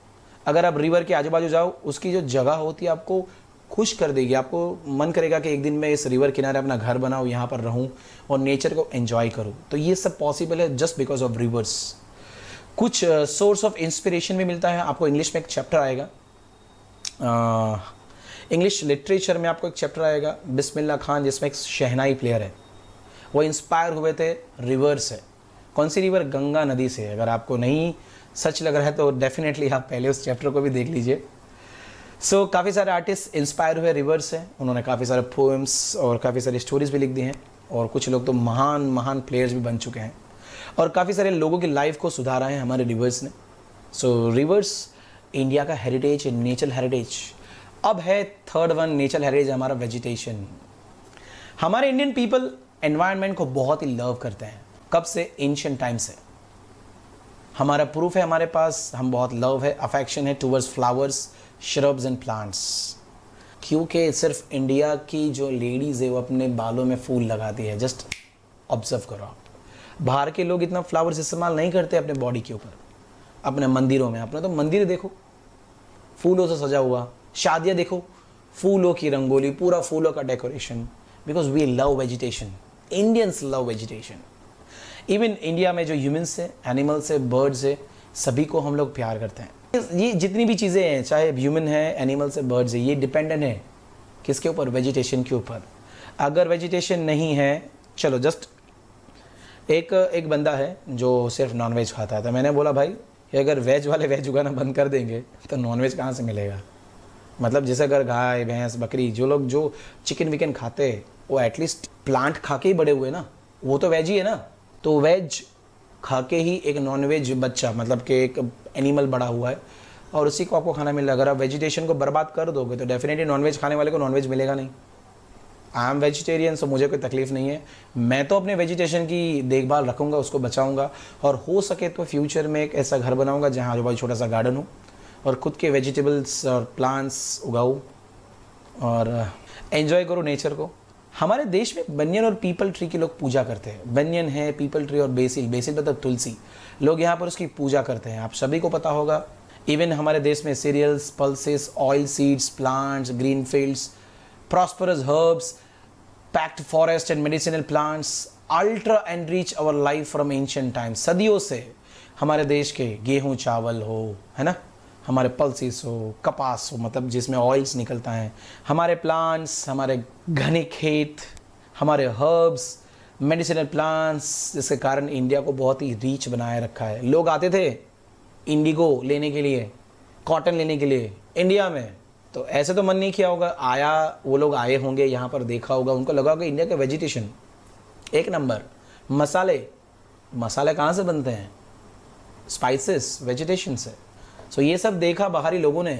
अगर आप रिवर के आजू बाजू जाओ, उसकी जो जगह होती है आपको खुश कर देगी। आपको मन करेगा कि एक दिन मैं इस रिवर किनारे अपना घर बनाऊँ, यहाँ पर रहूँ और नेचर को एंजॉय करूँ। तो ये सब पॉसिबल है जस्ट बिकॉज ऑफ रिवर्स। कुछ सोर्स ऑफ इंस्पिरेशन भी मिलता है आपको। इंग्लिश में एक चैप्टर आएगा, इंग्लिश लिटरेचर में आपको एक चैप्टर आएगा, बिस्मिल्लाह खान, जिसमें एक शहनाई प्लेयर है, वो इंस्पायर हुए थे रिवर से। कौन सी रिवर? गंगा नदी से। अगर आपको नहीं सच लग रहा है तो डेफिनेटली आप पहले उस चैप्टर को भी देख लीजिए। सो काफ़ी सारे आर्टिस्ट इंस्पायर हुए रिवर से, उन्होंने काफ़ी सारे पोएम्स और काफ़ी सारी स्टोरीज भी लिख दी हैं, और कुछ लोग तो महान महान प्लेयर्स भी बन चुके हैं, और काफ़ी सारे लोगों की लाइफ को सुधारा है हमारे रिवर्स ने। सो रिवर्स इंडिया का हेरिटेज, नेचर हेरिटेज। अब है थर्ड वन, नेचर हेरिटेज हमारा वेजिटेशन। हमारे इंडियन पीपल एनवायरनमेंट को बहुत ही लव करते हैं। कब से? एंशिएंट टाइम से। हमारा प्रूफ है हमारे पास, हम बहुत लव है, अफेक्शन है towards flowers, shrubs and plants. क्योंकि सिर्फ इंडिया की जो लेडीज़ है वो अपने बालों में फूल लगाती है। जस्ट ऑब्जर्व करो आप, बाहर के लोग इतना फ्लावर्स इस्तेमाल नहीं करते अपने बॉडी के ऊपर, अपने मंदिरों में। अपने तो मंदिर देखो फूलों से सजा हुआ, शादियाँ देखो फूलों की रंगोली, पूरा फूलों का decoration, because we love vegetation. Indians love vegetation. Even India में जो ह्यूमन्स है, एनिमल्स है, बर्ड्स है, सभी को हम लोग प्यार करते हैं। ये जितनी भी चीज़ें हैं, चाहे ह्यूमन है, एनिमल्स है, बर्ड्स है, ये डिपेंडेंट है किसके ऊपर? वेजिटेशन के ऊपर। अगर वेजिटेशन नहीं है, चलो जस्ट एक बंदा है जो सिर्फ नॉनवेज खाता है, तो मैंने बोला भाई कि अगर वेज वाले वेज उगाना बंद कर देंगे तो नॉनवेज कहाँ से मिलेगा? मतलब जैसे अगर गाय भैंस बकरी जो लोग जो चिकन विकन खाते हैं वो एटलीस्ट प्लांट खा के ही बड़े हुए ना, वो तो वेज ही है ना। तो वेज खा के ही एक नॉनवेज बच्चा, मतलब कि एक एनिमल बड़ा हुआ है और उसी को आपको खाना मिल रहा है। अगर आप वेजिटेशन को बर्बाद कर दोगे तो डेफिनेटली नॉनवेज खाने वाले को नॉनवेज मिलेगा नहीं। आई एम वेजिटेरियन, सो मुझे कोई तकलीफ नहीं है। मैं तो अपने वेजिटेशन की देखभाल रखूँगा, उसको बचाऊँगा और हो सके तो फ्यूचर में एक ऐसा घर बनाऊँगा जहाँ आजू बाजू छोटा सा गार्डन हो और खुद के वेजिटेबल्स और प्लांट्स उगाऊँ और एंजॉय करो नेचर को। हमारे देश में बनियन और पीपल ट्री की लोग पूजा करते हैं। बनियन है, पीपल ट्री और बेसिल, बेसिल मतलब तुलसी, लोग यहाँ पर उसकी पूजा करते हैं। आप सभी को पता होगा। इवन हमारे देश में cereals, pulses, oil seeds, plants, green fields, prosperous herbs, packed forest and medicinal plants ultra enrich our life from ancient times. सदियों से हमारे देश के गेहूँ चावल हो, है ना, हमारे पल्सेस हो, कपास हो, मतलब जिसमें ऑयल्स निकलता है, हमारे प्लांट्स, हमारे घने खेत, हमारे हर्ब्स, मेडिसिनल प्लांट्स, जिसके कारण इंडिया को बहुत ही रीच बनाए रखा है। लोग आते थे इंडिगो लेने के लिए, कॉटन लेने के लिए इंडिया में, तो ऐसे तो मन नहीं किया होगा, वो लोग आए होंगे यहाँ पर, देखा होगा, उनको लगा होगा इंडिया का वेजिटेशन एक नंबर। मसाले कहाँ से बनते हैं? स्पाइसेस, वेजिटेशन से। सो ये सब देखा बाहरी लोगों ने,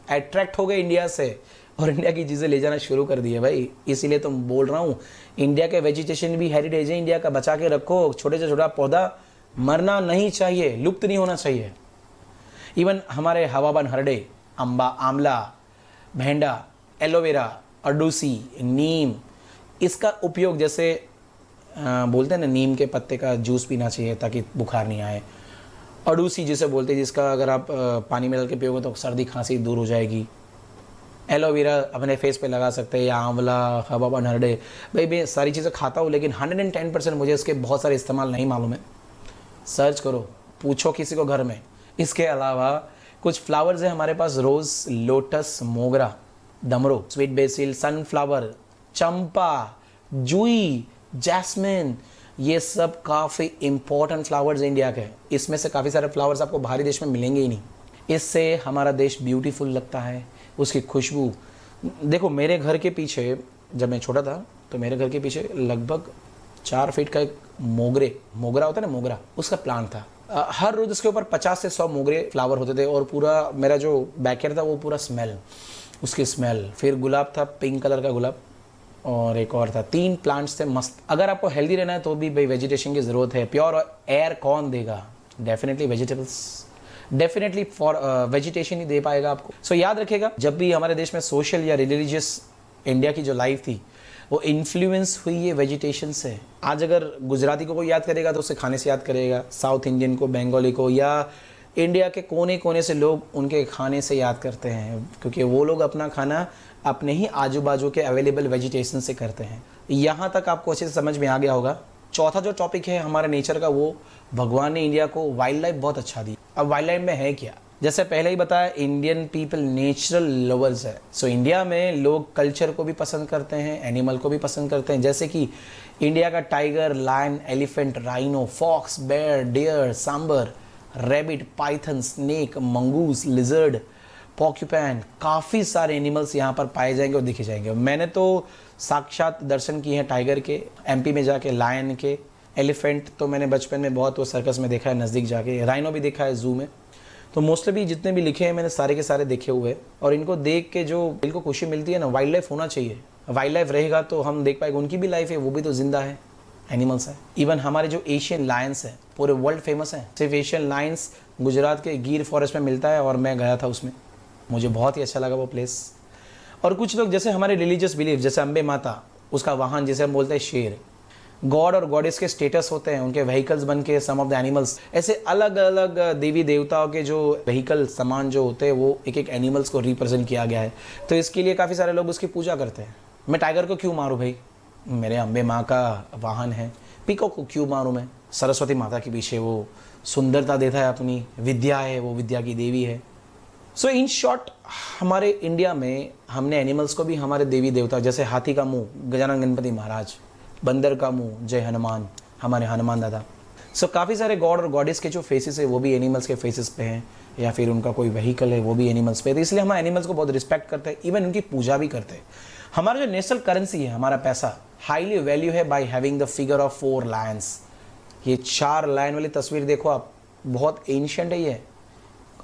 अट्रैक्ट हो गए इंडिया से और इंडिया की चीज़ें ले जाना शुरू कर दिए भाई। इसीलिए तो बोल रहा हूँ, इंडिया के वेजिटेशन भी हेरिटेज है इंडिया का, बचा के रखो। छोटे से छोटा पौधा मरना नहीं चाहिए, लुप्त नहीं होना चाहिए। इवन हमारे हवाबन हरडे, आंवला, भेंडा, एलोवेरा, अडूसी, नीम, इसका उपयोग जैसे बोलते हैं ना, नीम के पत्ते का जूस पीना चाहिए ताकि बुखार नहीं आए। अडूसी जिसे बोलते हैं, जिसका अगर आप पानी में डाल के पियोगे तो सर्दी खांसी दूर हो जाएगी। एलोवेरा अपने फेस पे लगा सकते हैं, या आंवला, हबाबन हरडे। भाई मैं सारी चीज़ें खाता हूँ लेकिन 110% मुझे इसके बहुत सारे इस्तेमाल नहीं मालूम है। सर्च करो, पूछो किसी को घर में। इसके अलावा कुछ फ्लावर्स हैं हमारे पास, रोज़, लोटस, मोगरा, डमरो, स्वीट बेसिल, सनफ्लावर, चंपा, जूई, जैस्मिन, ये सब काफ़ी इंपॉर्टेंट फ्लावर्स इंडिया के। इसमें से काफ़ी सारे फ्लावर्स आपको बाहरी देश में मिलेंगे ही नहीं। इससे हमारा देश ब्यूटीफुल लगता है, उसकी खुशबू। देखो मेरे घर के पीछे, जब मैं छोटा था तो मेरे घर के पीछे लगभग 4 फीट का एक मोगरा होता है ना, मोगरा, उसका प्लांट था। हर रोज़ उसके ऊपर 50 से 100 मोगरे फ्लावर होते थे और पूरा मेरा जो बैकयार्ड था वो पूरा स्मेल, उसकी स्मेल। फिर गुलाब था, पिंक कलर का गुलाब, और एक और था। 3 प्लांट्स थे मस्त। अगर आपको हेल्दी रहना है तो भी भाई वेजिटेशन की ज़रूरत है। प्योर एयर कौन देगा? Definitely vegetables, definitely for vegetation ही दे पाएगा आपको। सो याद रखिएगा, जब भी हमारे देश में सोशल या रिलीजियस इंडिया की जो लाइफ थी वो इन्फ्लुएंस हुई है वेजिटेशन से। आज अगर गुजराती को कोई याद करेगा तो उसे खाने से याद करेगा, साउथ इंडियन को, बंगाली को, या इंडिया के कोने कोने से लोग उनके खाने से याद करते हैं, क्योंकि वो लोग अपना खाना अपने ही आजू बाजू के अवेलेबल वेजिटेशन से करते हैं। यहाँ तक आपको अच्छे से समझ में आ गया होगा। चौथा जो टॉपिक है हमारे नेचर का, वो भगवान ने इंडिया को वाइल्ड लाइफ बहुत अच्छा दी। अब वाइल्ड लाइफ में है क्या? जैसे पहले ही बताया, इंडियन पीपल नेचुरल लवर्स है। सो इंडिया में लोग कल्चर को भी पसंद करते हैं, एनिमल को भी पसंद करते हैं। जैसे कि इंडिया का tiger, lion, elephant, rhino, fox, bear, deer, sambar, rabbit, python, snake, mongoose, lizard, porcupine, काफ़ी सारे एनिमल्स यहाँ पर पाए जाएंगे और दिखे जाएंगे। मैंने तो साक्षात दर्शन किए हैं टाइगर के, एमपी में जाके, लायन के, एलिफेंट तो मैंने बचपन में बहुत वो सर्कस में देखा है नज़दीक जाके, राइनो भी देखा है ज़ू में। तो मोस्टली जितने भी लिखे हैं मैंने सारे के सारे देखे हुए हैं, और इनको देख के जो दिल को खुशी मिलती है ना, वाइल्ड लाइफ होना चाहिए। वाइल्ड लाइफ रहेगा तो हम देख पाएंगे, उनकी भी लाइफ है, वो भी तो जिंदा है, एनिमल्स है। इवन हमारे जो एशियन लायंस है पूरे वर्ल्ड फेमस है। सिर्फ एशियन लायंस गुजरात के गिर फॉरेस्ट में मिलता है और मैं गया था उसमें, मुझे बहुत ही अच्छा लगा वो प्लेस। और कुछ लोग जैसे हमारे रिलीजियस बिलीफ, जैसे अम्बे माता, उसका वाहन जिसे हम बोलते हैं शेर, गॉड और गॉडेस के स्टेटस होते हैं, उनके व्हीकल्स बन के सम ऑफ द एनिमल्स, ऐसे अलग अलग देवी देवताओं के जो व्हीकल सामान जो होते हैं वो एक एक एनिमल्स को रिप्रेजेंट किया गया है। तो इसके लिए काफ़ी सारे लोग उसकी पूजा करते हैं। मैं टाइगर को क्यों मारूं भाई, मेरे अम्बे माँ का वाहन है। पीकॉक को क्यों मारूं मैं, सरस्वती माता के पीछे वो सुंदरता देता है अपनी, विद्या है, वो विद्या की देवी है। सो इन शॉर्ट हमारे इंडिया में हमने एनिमल्स को भी हमारे देवी देवता, जैसे हाथी का मुंह गजानन गणपति महाराज, बंदर का मुंह जय हनुमान हमारे हनुमान दादा। सो काफ़ी सारे गॉड और गॉडेस के जो फेसेस है वो भी एनिमल्स के फेसेस पे हैं, या फिर उनका कोई व्हीकल है वो भी एनिमल्स पे है। तो इसलिए हम एनिमल्स को बहुत रिस्पेक्ट करते हैं, इवन उनकी पूजा भी करते हैं। हमारा जो नेशनल करेंसी है, हमारा पैसा हाईली वैल्यू है by having the figure of 4 Lions. ये 4 लायन वाली तस्वीर देखो आप, बहुत एंशिएंट है ये,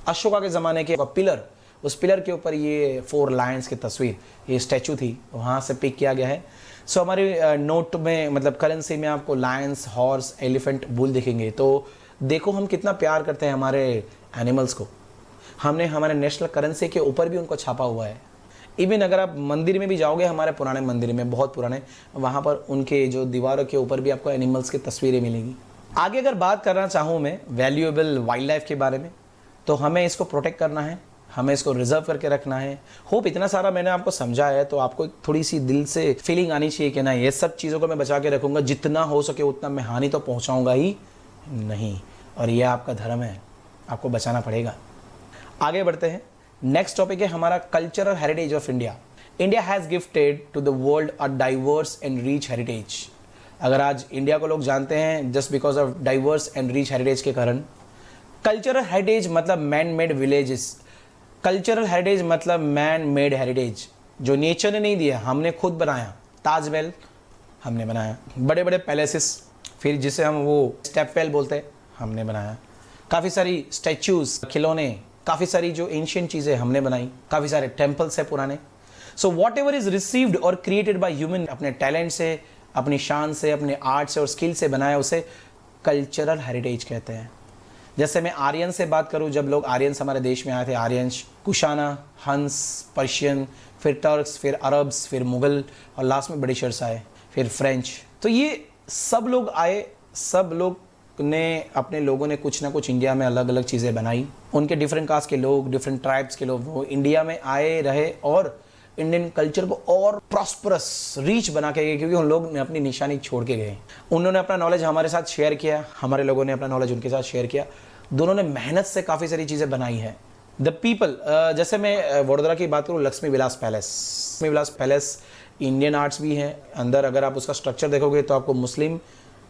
अशोका के ज़माने के पिलर, उस पिलर के ऊपर ये 4 लायंस की तस्वीर, ये स्टैचू थी, वहाँ से पिक किया गया है। सो हमारे नोट में मतलब करेंसी में आपको लायंस, हॉर्स, एलिफेंट, बुल दिखेंगे। तो देखो हम कितना प्यार करते हैं हमारे एनिमल्स को। हमने हमारे नेशनल करेंसी के ऊपर भी उनको छापा हुआ है। इवन अगर आप मंदिर में भी जाओगे, हमारे पुराने मंदिर में, बहुत पुराने, वहाँ पर उनके जो दीवारों के ऊपर भी आपको एनिमल्स की तस्वीरें मिलेंगी। आगे अगर बात करना चाहूँ मैं वैल्यूएबल वाइल्ड लाइफ के बारे में, तो हमें इसको प्रोटेक्ट करना है, हमें इसको रिजर्व करके रखना है। होप इतना सारा मैंने आपको समझा है तो आपको थोड़ी सी दिल से फीलिंग आनी चाहिए कि ना ये सब चीज़ों को मैं बचा के रखूँगा, जितना हो सके उतना मैं हानि तो पहुँचाऊँगा ही नहीं, और यह आपका धर्म है, आपको बचाना पड़ेगा। आगे बढ़ते हैं। नेक्स्ट टॉपिक है हमारा cultural heritage of India. India has gifted to the world a diverse and rich heritage. अगर आज इंडिया को लोग जानते हैं just because of diverse and rich heritage के कारण। कल्चरल हेरिटेज मतलब man made villages, cultural heritage मतलब मैन मेड हेरिटेज, जो नेचर ने नहीं दिया, हमने खुद बनाया। ताजमहल हमने बनाया, बड़े बड़े पैलेसेस, फिर जिसे हम वो स्टेपवेल बोलते हैं, हमने बनाया। काफ़ी सारी स्टैचूज, खिलौने, काफ़ी सारी जो एंशिएंट चीज़ें हमने बनाई, काफ़ी सारे टेम्पल्स है पुराने। So what ever is received और क्रिएटेड बाय ह्यूमन, अपने टैलेंट से, अपनी शान से, अपने आर्ट से और स्किल से बनाया, उसे कल्चरल हेरिटेज कहते हैं। जैसे मैं आर्यन से बात करूं, जब लोग आर्यंस हमारे देश में आए थे, आर्यंस, कुशाना, हंस, पर्शियन, फिर टर्क्स, फिर अरब्स, फिर मुगल, और लास्ट में ब्रिटिशर्स आए, फिर फ्रेंच। तो ये सब लोग आए, सब लोग ने, अपने लोगों ने कुछ ना कुछ इंडिया में अलग अलग चीज़ें बनाई। उनके डिफरेंट कास्ट के लोग, डिफरेंट ट्राइब्स के लोग, वो इंडिया में आए रहे और इंडियन कल्चर को और प्रॉस्परस, रीच बना के गए, क्योंकि उन लोग ने अपनी निशानी छोड़ के गए। उन्होंने अपना नॉलेज हमारे साथ शेयर किया, हमारे लोगों ने अपना नॉलेज उनके साथ शेयर किया। दोनों ने मेहनत से काफ़ी सारी चीज़ें बनाई हैं। द पीपल, जैसे मैं वडोदरा की बात करूँ, Lakshmi Vilas palace, Lakshmi Vilas palace Indian arts भी हैं अंदर। अगर आप उसका स्ट्रक्चर देखोगे तो आपको मुस्लिम,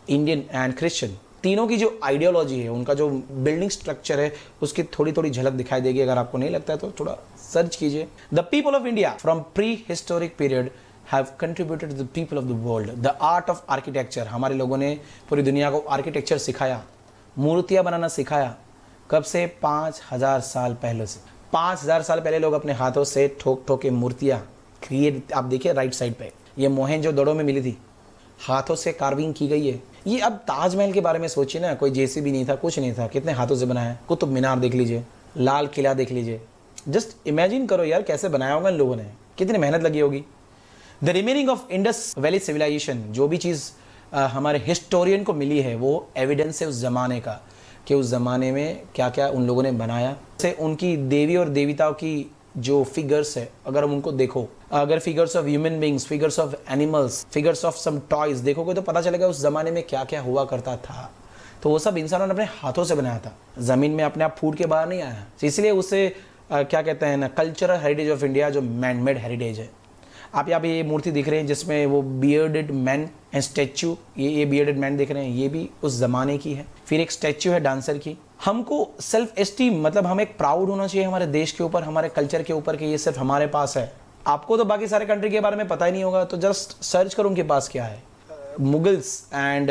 इंडियन एंड क्रिश्चियन तीनों की जो आइडियोलॉजी है, उनका जो बिल्डिंग स्ट्रक्चर है, उसकी थोड़ी थोड़ी झलक दिखाई देगी। अगर आपको नहीं लगता है तो थोड़ा सर्च कीजिए। The people of India from pre historic period have contributed to the people of the world the art of architecture. हमारे लोगों ने पूरी दुनिया को आर्किटेक्चर सिखाया, मूर्तियाँ बनाना सिखाया। कब से? 5000 साल पहले से। 5000 साल पहले लोग अपने हाथों से ठोक ठोक के मूर्तियाँ क्रिएट, आप देखिए राइट साइड पे, ये मोहनजोदड़ो में मिली थी, हाथों से कार्विंग की गई है। ये अब ताजमहल के बारे में सोचिए ना, कोई जेसीबी नहीं था, कुछ नहीं था, कितने हाथों से बनाया। कुतुब मीनार देख लीजिए, लाल किला देख लीजिए, जस्ट इमेजिन करो यार कैसे बनाया होगा इन लोगों ने, कितनी मेहनत लगी होगी। The remaining of Indus valley civilization, जो भी चीज़ हमारे हिस्टोरियन को मिली है वो एविडेंस है उस ज़माने का, कि उस ज़माने में क्या क्या उन लोगों ने बनाया। जैसे उनकी देवी और देवताओं की जो फिगर्स है, अगर हम उनको देखो, अगर figures of human beings, figures of animals, figures of some toys देखोगे तो पता चलेगा उस ज़माने में क्या क्या हुआ करता था। तो वो सब इंसानों ने अपने हाथों से बनाया था, ज़मीन में अपने आप फूट के बाहर नहीं आया। इसलिए उसे क्या कहते हैं ना, कल्चरल हेरिटेज ऑफ इंडिया, जो मैन मेड हेरिटेज है। आप यहाँ पे ये मूर्ति दिख रहे हैं जिसमें वो बियर्डेड मैन एंड स्टैचू, ये बियर्डेड मैन दिख रहे हैं, ये भी उस ज़माने की है। फिर एक स्टैचू है डांसर की। हमको सेल्फ एस्टीम, मतलब हमें एक प्राउड होना चाहिए हमारे देश के ऊपर, हमारे कल्चर के ऊपर, कि ये सिर्फ हमारे पास है। आपको तो बाकी सारे कंट्री के बारे में पता ही नहीं होगा, तो जस्ट सर्च करो उनके पास क्या है। मुगल्स एंड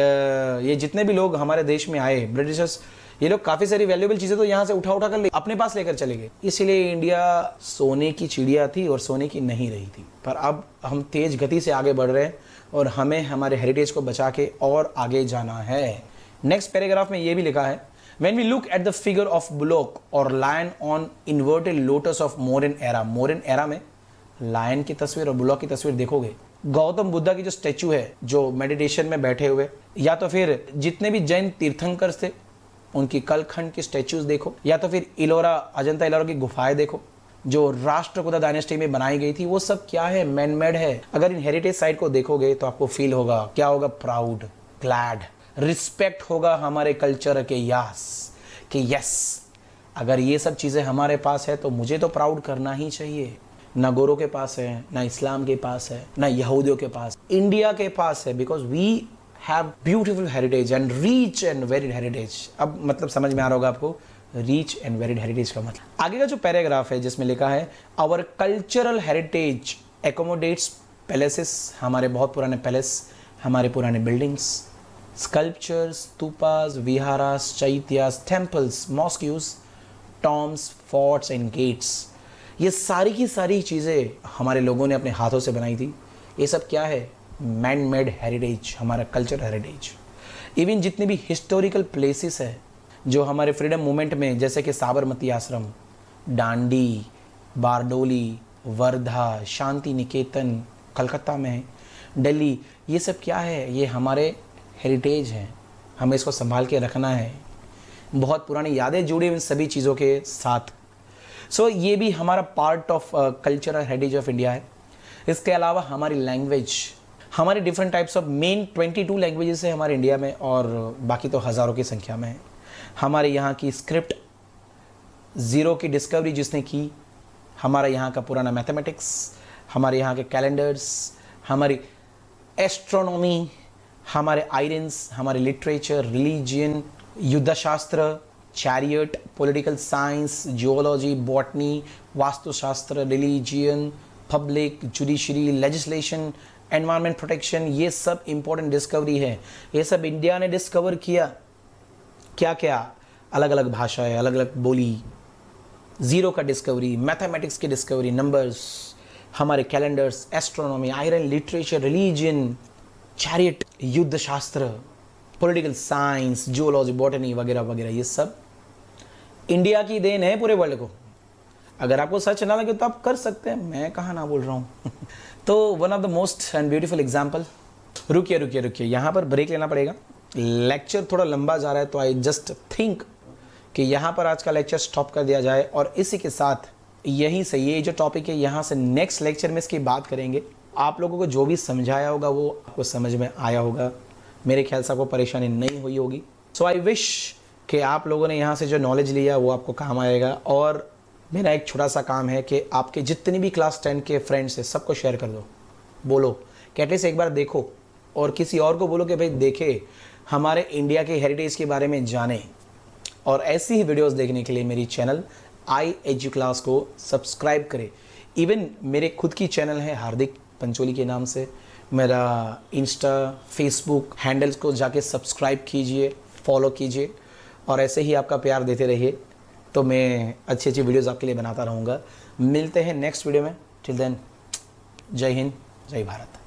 ये जितने भी लोग हमारे देश में आए, ब्रिटिशर्स, ये लोग काफ़ी सारी वैल्यूएबल चीज़ें तो यहाँ से उठा उठा कर अपने पास लेकर चले गए। इसलिए इंडिया सोने की चिड़िया थी और सोने की नहीं रही थी। पर अब हम तेज़ गति से आगे बढ़ रहे हैं और हमें हमारे हेरिटेज को बचा के और आगे जाना है। नेक्स्ट पैराग्राफ में ये भी लिखा है, When we look at the figure of bullock or lion on inverted lotus of Mauryan era, Mauryan era में लायन की तस्वीर और बुलॉक की तस्वीर देखोगे, गौतम बुद्धा की जो स्टैचू है, जो मेडिटेशन में बैठे हुए, या तो फिर जितने भी जैन तीर्थंकर थे उनकी कलखंड की स्टैचूज देखो, या तो फिर इलोरा, अजंता इलोरा की गुफाएं देखो जो राष्ट्रकूटा डायनेस्टी में बनाई गई थी। वो सब क्या है? मैन मेड है। अगर इन हेरिटेज साइट को देखोगे तो आपको फील होगा, क्या होगा? प्राउड, ग्लैड, रिस्पेक्ट होगा हमारे कल्चर के, यस, कि यस अगर ये सब चीज़ें हमारे पास है तो मुझे तो प्राउड करना ही चाहिए। ना गोरों के पास है, ना इस्लाम के पास है, ना यहूदियों के पास, इंडिया के पास है, because we have beautiful heritage and rich and varied heritage. अब मतलब समझ में आ रहा होगा आपको रीच एंड वेरिड हेरिटेज का मतलब। आगे का जो पैराग्राफ है जिसमें लिखा है our cultural heritage accommodates palaces, हमारे बहुत पुराने पैलेस, हमारे पुराने buildings, sculptures, stupas, viharas, chaityas, temples, mosques, tombs, forts and gates. ये सारी की सारी चीज़ें हमारे लोगों ने अपने हाथों से बनाई थी। ये सब क्या है? मैन मेड हेरिटेज, हमारा कल्चर हेरिटेज। इवन जितने भी हिस्टोरिकल प्लेसेस है जो हमारे फ्रीडम मूवमेंट में, जैसे कि साबरमती आश्रम, डांडी, बारडोली, वर्धा, शांति निकेतन कलकत्ता में, दिल्ली, ये सब क्या है? ये हमारे हेरिटेज हैं, हमें इसको संभाल के रखना है। बहुत पुरानी यादें जुड़ी हुई इन सभी चीज़ों के साथ। सो ये भी हमारा part of cultural heritage of India है। इसके अलावा हमारी लैंग्वेज, हमारे different types of main 22 languages है हमारे इंडिया में, और बाकी तो हज़ारों की संख्या में है। हमारे यहाँ की स्क्रिप्ट ज़ीरो की डिस्कवरी जिसने की, हमारा यहाँ का पुराना मैथमेटिक्स, हमारे यहाँ के कैलेंडर्स, हमारी एस्ट्रोनॉमी, हमारे आयरन्स, हमारे लिटरेचर, रिलीजियन, युद्धशास्त्र, chariot, political science, geology, botany, वास्तुशास्त्र, religion, public, judiciary, legislation, environment protection, ये सब इंपॉर्टेंट डिस्कवरी है। ये सब इंडिया ने डिस्कवर किया। क्या क्या? अलग अलग भाषाएं, अलग अलग बोली, ज़ीरो का डिस्कवरी, मैथमेटिक्स की डिस्कवरी, नंबर्स, हमारे calendars, astronomy, iron, literature, religion, chariot, युद्धशास्त्र, पॉलिटिकल साइंस, जियोलॉजी, बॉटनी वगैरह वगैरह, ये सब इंडिया की देन है पूरे वर्ल्ड को। अगर आपको सच ना लगे तो आप कर सकते हैं, मैं कहाँ ना बोल रहा हूँ। तो one of the most and beautiful example. रुकिए, यहाँ पर ब्रेक लेना पड़ेगा। लेक्चर थोड़ा लंबा जा रहा है, तो आई जस्ट थिंक कि यहाँ पर आज का लेक्चर स्टॉप कर दिया जाए, और इसी के साथ यहीं से ये जो टॉपिक है यहाँ से नेक्स्ट लेक्चर में इसकी बात करेंगे। आप लोगों को जो भी समझाया होगा वो आपको समझ में आया होगा। मेरे ख्याल से आपको परेशानी नहीं हुई होगी। सो आई विश कि आप लोगों ने यहाँ से जो नॉलेज लिया वो आपको काम आएगा। और मेरा एक छोटा सा काम है कि आपके जितने भी क्लास 10 के फ्रेंड्स हैं सबको शेयर कर दो। बोलो कि एटलीस्ट एक बार देखो, और किसी और को बोलो कि भाई देखे, हमारे इंडिया के हेरिटेज के बारे में जाने। और ऐसी ही वीडियोस देखने के लिए मेरी चैनल आई एजू क्लास को सब्सक्राइब करें। इवन मेरे खुद की चैनल है हार्दिक पंचोली के नाम से। मेरा इंस्टा, फेसबुक हैंडल्स को जाके सब्सक्राइब कीजिए, फॉलो कीजिए, और ऐसे ही आपका प्यार देते रहिए, तो मैं अच्छी अच्छी वीडियोस आपके लिए बनाता रहूँगा। मिलते हैं नेक्स्ट वीडियो में। टिल देन, जय हिंद, जय भारत।